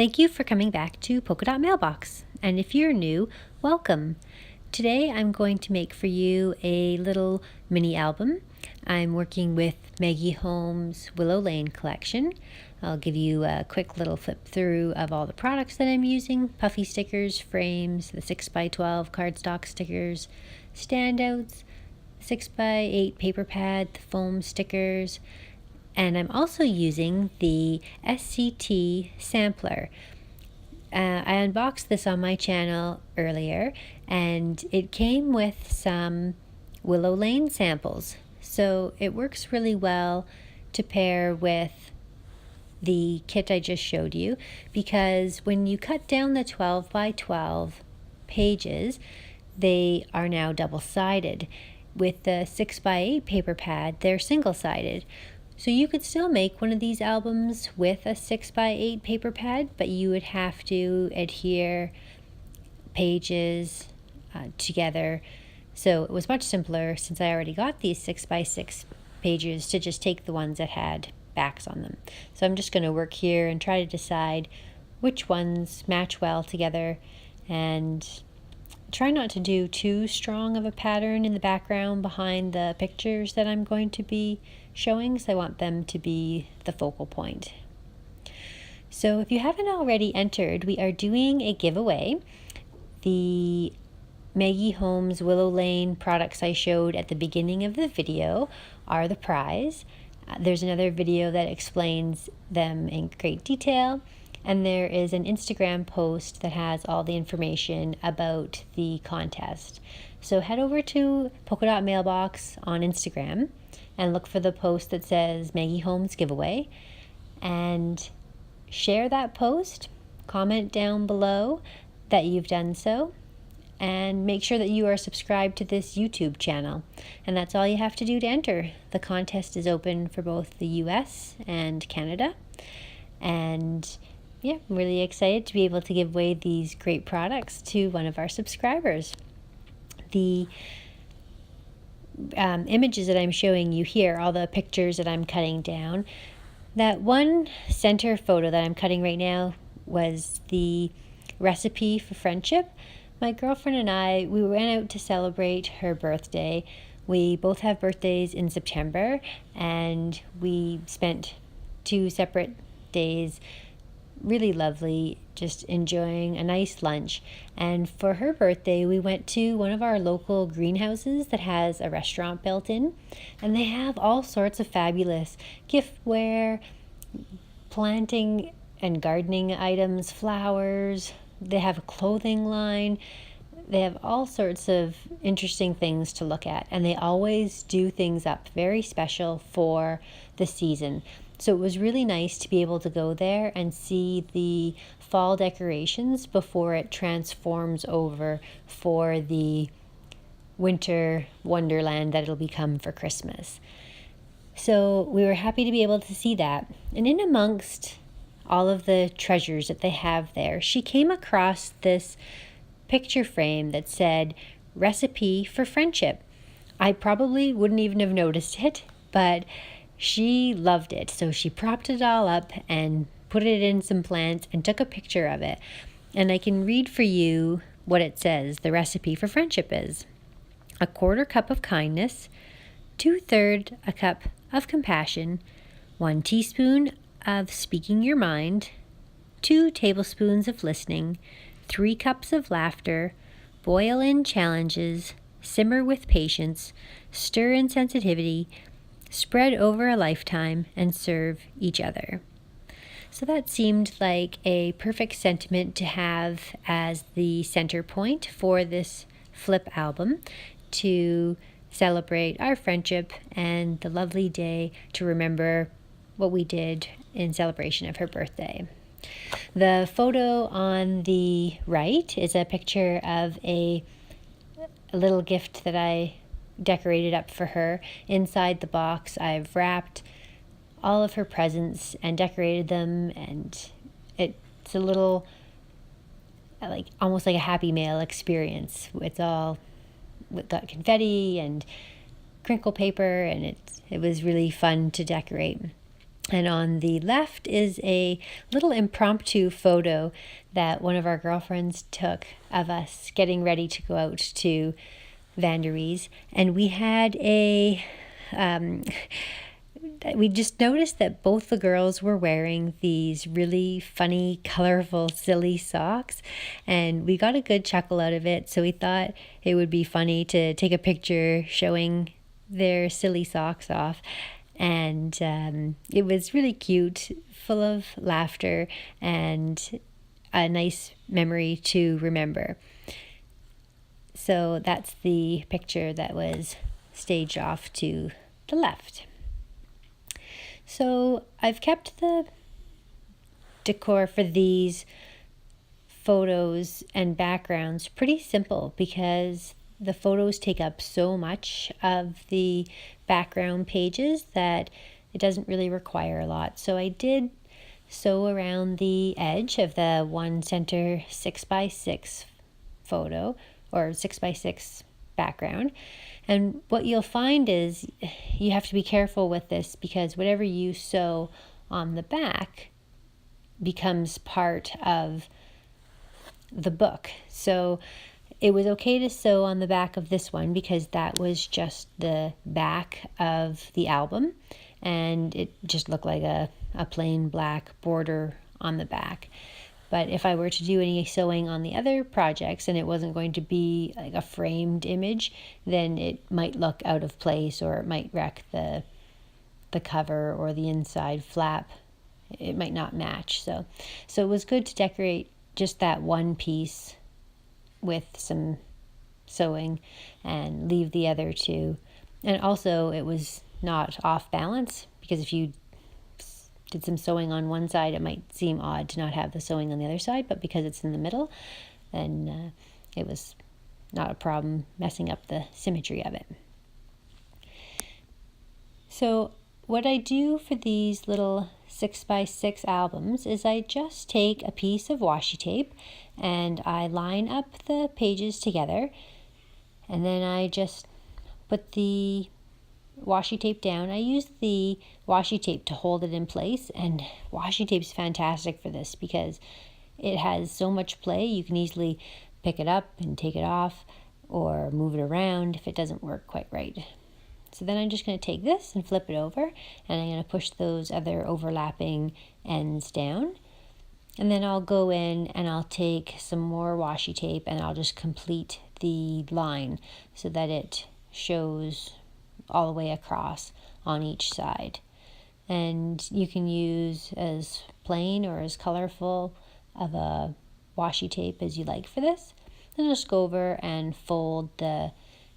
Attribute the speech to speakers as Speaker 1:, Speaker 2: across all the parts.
Speaker 1: Thank you for coming back to Polka Dot Mailbox. And if you're new, welcome. Today I'm going to make for you a little mini album. I'm working with Maggie Holmes' Willow Lane collection. I'll give you a quick little flip through of all the products that I'm using: puffy stickers, frames, the 6x12 cardstock stickers, standouts, 6x8 paper pad, the foam stickers, and I'm also using the SCT sampler. I unboxed this on my channel earlier, and it came with some Willow Lane samples. So it works really well to pair with the kit I just showed you, because when you cut down the 12x12 pages, they are now double-sided. With the 6x8 paper pad, they're single-sided. So you could still make one of these albums with a 6x8 paper pad, but you would have to adhere pages together. So it was much simpler, since I already got these 6x6 pages, to just take the ones that had backs on them. So I'm just going to work here and try to decide which ones match well together, and try not to do too strong of a pattern in the background behind the pictures that I'm going to be showing, so I want them to be the focal point. So if you haven't already entered, we are doing a giveaway. The Maggie Holmes Willow Lane products I showed at the beginning of the video are the prize. There's another video that explains them in great detail, and there is an Instagram post that has all the information about the contest. So head over to Polka Dot Mailbox on Instagram and look for the post that says Maggie Holmes giveaway, and share that post. Comment down below that you've done so, and make sure that you are subscribed to this YouTube channel. And that's all you have to do to enter. The contest is open for both the US and Canada. And yeah, I'm really excited to be able to give away these great products to one of our subscribers. The images that I'm showing you here, all the pictures that I'm cutting down, that one center photo that I'm cutting right now was the recipe for friendship. My girlfriend and I, we went out to celebrate her birthday. We both have birthdays in September, and we spent 2 separate days really lovely, just enjoying a nice lunch. And for her birthday, we went to one of our local greenhouses that has a restaurant built in, and they have all sorts of fabulous giftware, planting and gardening items, flowers. They have a clothing line. They have all sorts of interesting things to look at, and they always do things up very special for the season. So it was really nice to be able to go there and see the fall decorations before it transforms over for the winter wonderland that it'll become for Christmas. So we were happy to be able to see that. And in amongst all of the treasures that they have there, she came across this picture frame that said "Recipe for Friendship." I probably wouldn't even have noticed it, but she loved it. So she propped it all up and put it in some plants and took a picture of it. And I can read for you what it says the recipe for friendship is: 1/4 cup of kindness, 2/3 a cup of compassion, 1 teaspoon of speaking your mind, 2 tablespoons of listening, 3 cups of laughter, boil in challenges, simmer with patience, stir in sensitivity, spread over a lifetime, and serve each other. So that seemed like a perfect sentiment to have as the center point for this flip album, to celebrate our friendship and the lovely day to remember what we did in celebration of her birthday. The photo on the right is a picture of a little gift that I decorated up for her. Inside the box, I've wrapped all of her presents and decorated them, and it's a little almost like a Happy Mail experience. It's all got confetti and crinkle paper, and it was really fun to decorate. And on the left is a little impromptu photo that one of our girlfriends took of us getting ready to go out to Vanderies. And we had we just noticed that both the girls were wearing these really funny, colorful, silly socks. And we got a good chuckle out of it. So we thought it would be funny to take a picture showing their silly socks off. And it was really cute, full of laughter, and a nice memory to remember. So that's the picture that was staged off to the left. So I've kept the decor for these photos and backgrounds pretty simple because the photos take up so much of the background pages that it doesn't really require a lot. So I did sew around the edge of the one center 6x6 photo or 6x6 background. And what you'll find is you have to be careful with this because whatever you sew on the back becomes part of the book. So it was okay to sew on the back of this one because that was just the back of the album and it just looked like a plain black border on the back. But if I were to do any sewing on the other projects and it wasn't going to be like a framed image, then it might look out of place or it might wreck the cover or the inside flap. It might not match. So it was good to decorate just that one piece with some sewing and leave the other two. And also it was not off balance because if you did some sewing on one side, it might seem odd to not have the sewing on the other side, but because it's in the middle, then it was not a problem messing up the symmetry of it. So what I do for these little 6x6 albums is I just take a piece of washi tape and I line up the pages together, and then I just put the washi tape down. I use the washi tape to hold it in place, and washi tape's fantastic for this because it has so much play. You can easily pick it up and take it off or move it around if it doesn't work quite right. So then I'm just going to take this and flip it over, and I'm going to push those other overlapping ends down. And then I'll go in and I'll take some more washi tape and I'll just complete the line so that it shows all the way across on each side. And you can use as plain or as colorful of a washi tape as you like for this. Then just go over and fold the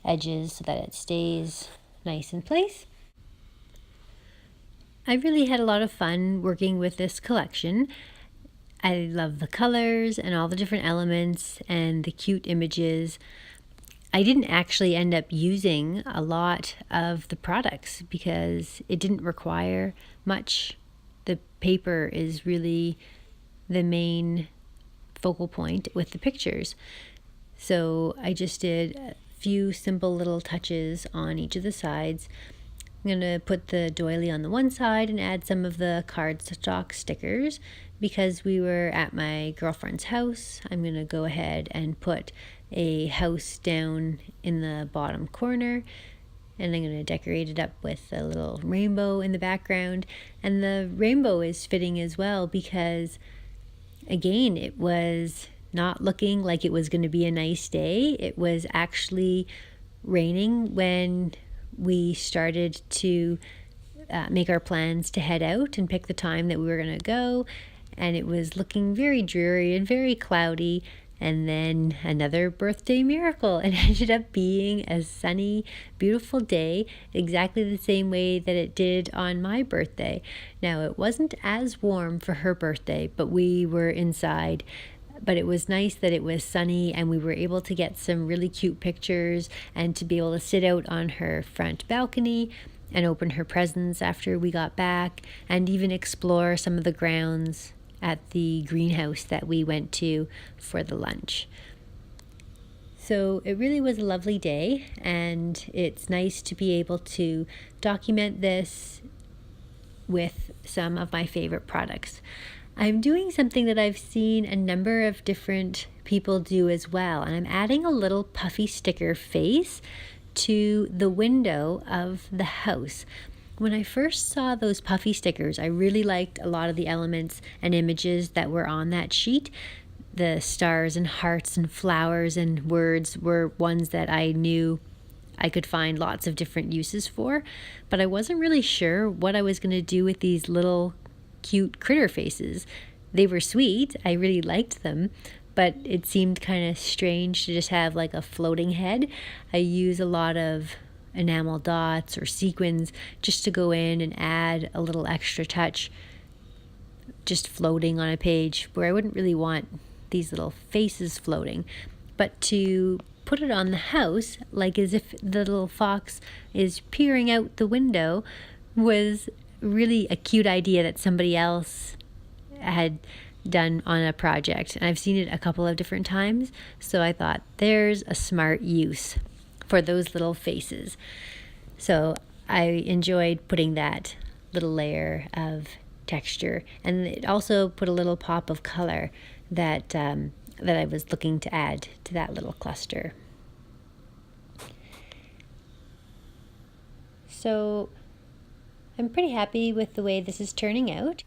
Speaker 1: edges so that it stays nice in place. I really had a lot of fun working with this collection. I love the colors and all the different elements and the cute images. I didn't actually end up using a lot of the products because it didn't require much. The paper is really the main focal point with the pictures. So I just did a few simple little touches on each of the sides. I'm going to put the doily on the one side and add some of the cardstock stickers. Because we were at my girlfriend's house, I'm going to go ahead and put a house down in the bottom corner, and I'm going to decorate it up with a little rainbow in the background. And the rainbow is fitting as well because, again, it was not looking like it was going to be a nice day. It was actually raining when we started to make our plans to head out and pick the time that we were going to go. And it was looking very dreary and very cloudy. And then another birthday miracle. It ended up being a sunny, beautiful day, exactly the same way that it did on my birthday. Now, it wasn't as warm for her birthday, but we were inside. But it was nice that it was sunny and we were able to get some really cute pictures and to be able to sit out on her front balcony and open her presents after we got back and even explore some of the grounds at the greenhouse that we went to for the lunch. So it really was a lovely day, and it's nice to be able to document this with some of my favorite products. I'm doing something that I've seen a number of different people do as well, and I'm adding a little puffy sticker face to the window of the house. When I first saw those puffy stickers, I really liked a lot of the elements and images that were on that sheet. The stars and hearts and flowers and words were ones that I knew I could find lots of different uses for, but I wasn't really sure what I was going to do with these little cute critter faces. They were sweet, I really liked them, but it seemed kind of strange to just have like a floating head. I use a lot of enamel dots or sequins just to go in and add a little extra touch, just floating on a page where I wouldn't really want these little faces floating. But to put it on the house, like as if the little fox is peering out the window, was really a cute idea that somebody else had done on a project. And I've seen it a couple of different times, so I thought there's a smart use for those little faces. So I enjoyed putting that little layer of texture, and it also put a little pop of color that I was looking to add to that little cluster. So I'm pretty happy with the way this is turning out.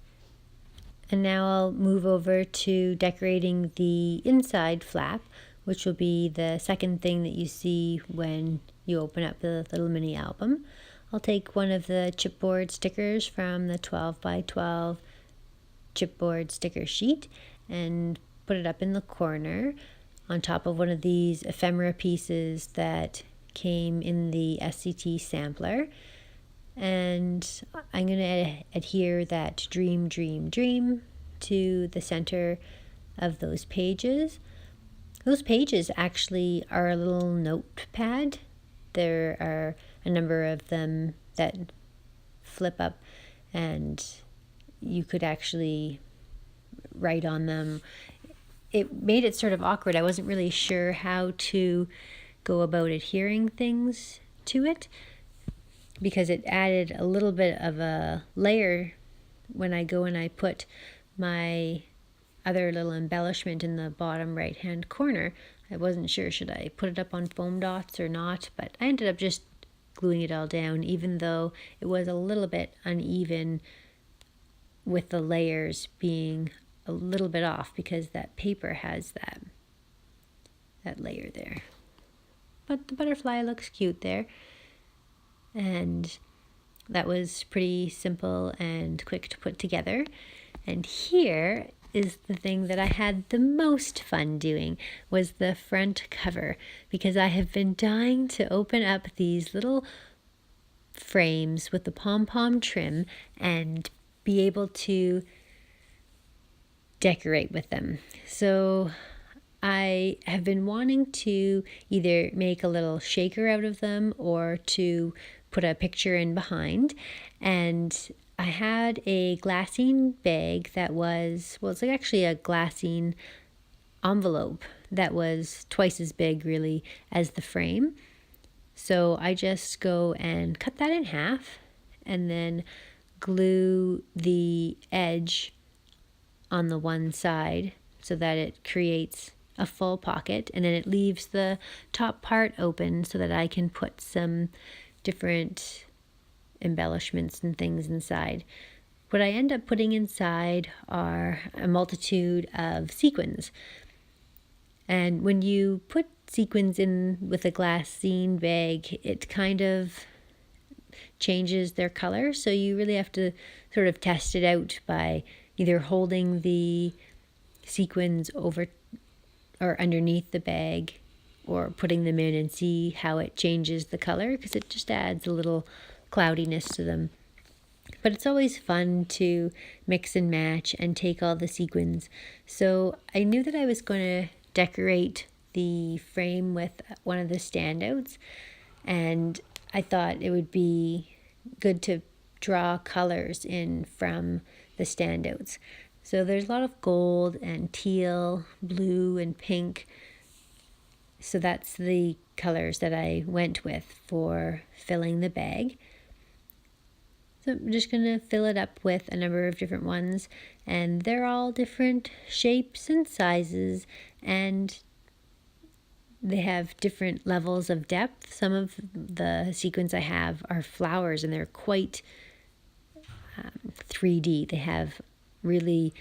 Speaker 1: And now I'll move over to decorating the inside flap, which will be the second thing that you see when you open up the little mini album. I'll take one of the chipboard stickers from the 12 by 12 chipboard sticker sheet and put it up in the corner on top of one of these ephemera pieces that came in the SCT sampler. And I'm going to adhere that dream, dream, dream to the center of those pages. Those pages actually are a little notepad. There are a number of them that flip up and you could actually write on them. It made it sort of awkward. I wasn't really sure how to go about adhering things to it, because it added a little bit of a layer when I go and I put my other little embellishment in the bottom right hand corner. I wasn't sure, should I put it up on foam dots or not, but I ended up just gluing it all down, even though it was a little bit uneven with the layers being a little bit off, because that paper has that layer there. But the butterfly looks cute there. And that was pretty simple and quick to put together. And here is the thing that I had the most fun doing, was the front cover, because I have been dying to open up these little frames with the pom-pom trim and be able to decorate with them. So I have been wanting to either make a little shaker out of them or to put a picture in behind. And I had a glassine bag that was, well, it's actually a glassine envelope that was twice as big really as the frame. So I just go and cut that in half and then glue the edge on the one side so that it creates a full pocket, and then it leaves the top part open so that I can put some different embellishments and things inside. What I end up putting inside are a multitude of sequins. And when you put sequins in with a glassine bag, it kind of changes their color. So you really have to sort of test it out by either holding the sequins over or underneath the bag or putting them in and see how it changes the color, because it just adds a little cloudiness to them. But it's always fun to mix and match and take all the sequins. So I knew that I was going to decorate the frame with one of the standouts, and I thought it would be good to draw colors in from the standouts. So there's a lot of gold and teal, blue and pink. So that's the colors that I went with for filling the bag. So I'm just going to fill it up with a number of different ones, and they're all different shapes and sizes, and they have different levels of depth. Some of the sequins I have are flowers, and they're quite 3D. They have really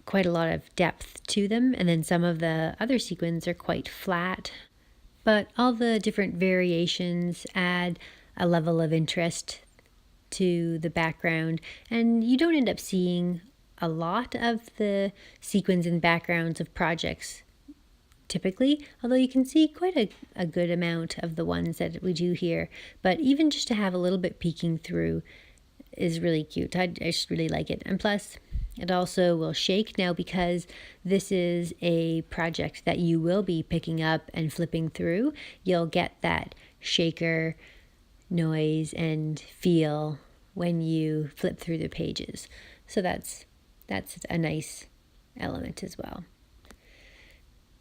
Speaker 1: quite a lot of depth to them, and then some of the other sequins are quite flat. But all the different variations add a level of interest to the background, and you don't end up seeing a lot of the sequins and backgrounds of projects typically, although you can see quite a good amount of the ones that we do here. But even just to have a little bit peeking through is really cute. I just really like it. And plus, it also will shake now, because this is a project that you will be picking up and flipping through. You'll get that shaker noise and feel when you flip through the pages. So that's a nice element as well.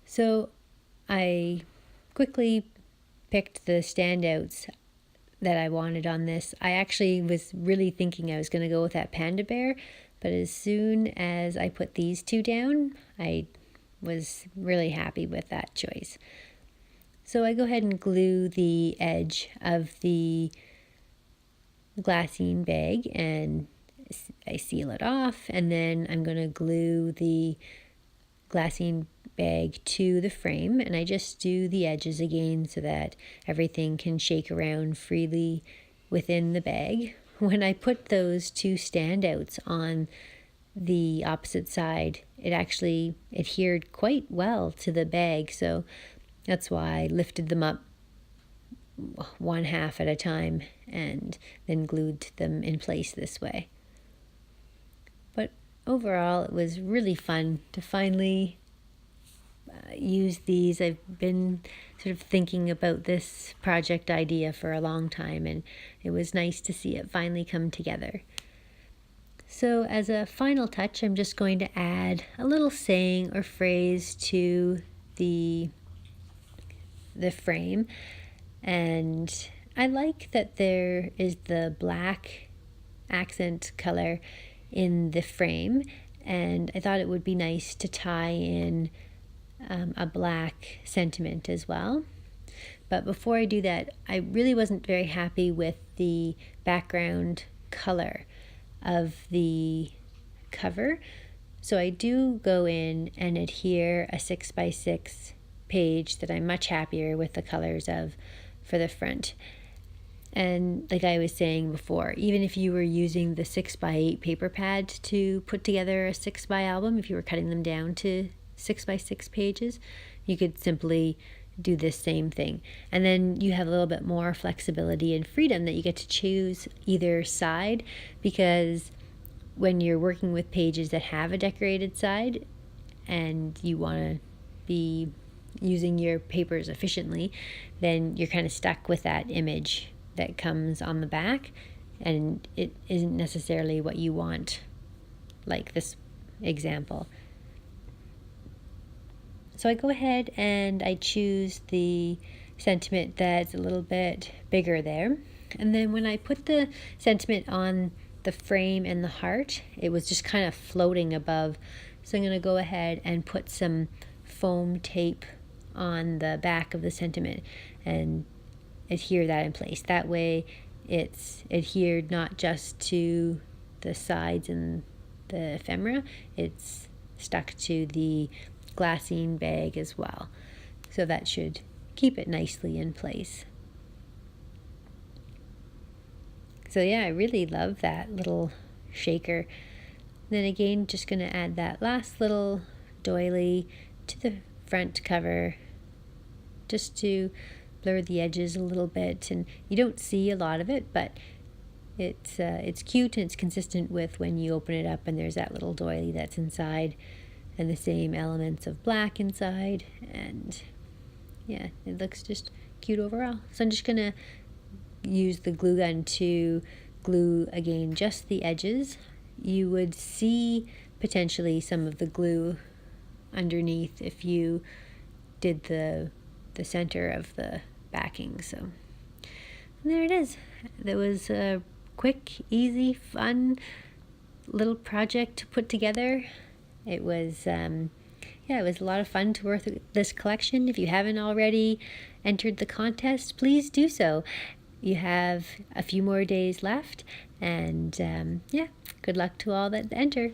Speaker 1: So I quickly picked the standouts that I wanted on this. I actually was really thinking I was going to go with that panda bear, but as soon as I put these two down, I was really happy with that choice. So I go ahead and glue the edge of the glassine bag, and I seal it off, and then I'm going to glue the glassine bag to the frame, and I just do the edges again so that everything can shake around freely within the bag. When I put those two standouts on the opposite side, it actually adhered quite well to the bag, so that's why I lifted them up one half at a time and then glued them in place this way. But overall, it was really fun to finally use these. I've been sort of thinking about this project idea for a long time, and it was nice to see it finally come together. So as a final touch, I'm just going to add a little saying or phrase to the frame, and I like that there is the black accent color in the frame, and I thought it would be nice to tie in a black sentiment as well. But before I do that, I really wasn't very happy with the background color of the cover, so I do go in and adhere a 6x6 page that I'm much happier with the colors of for the front. And like I was saying before, even if you were using the 6x8 paper pad to put together a 6x album, if you were cutting them down to 6x6 pages, you could simply do this same thing. And then you have a little bit more flexibility and freedom that you get to choose either side, because when you're working with pages that have a decorated side and you want to be using your papers efficiently, then you're kind of stuck with that image that comes on the back, and it isn't necessarily what you want, like this example. So I go ahead and I choose the sentiment that's a little bit bigger there. And then when I put the sentiment on the frame and the heart, it was just kind of floating above. So I'm going to go ahead and put some foam tape on the back of the sentiment and adhere that in place. That way it's adhered not just to the sides and the ephemera, it's stuck to the glassine bag as well. So that should keep it nicely in place. So yeah, I really love that little shaker. Then again, just going to add that last little doily to the front cover just to blur the edges a little bit, and you don't see a lot of it, but it's cute and it's consistent with when you open it up and there's that little doily that's inside and the same elements of black inside, and yeah, it looks just cute overall. So I'm just gonna use the glue gun to glue again just the edges. You would see potentially some of the glue underneath if you did the center of the backing. So and there it is. That was a quick, easy, fun little project to put together. It was it was a lot of fun to work with this collection. If you haven't already entered the contest, please do so. You have a few more days left, and good luck to all that enter.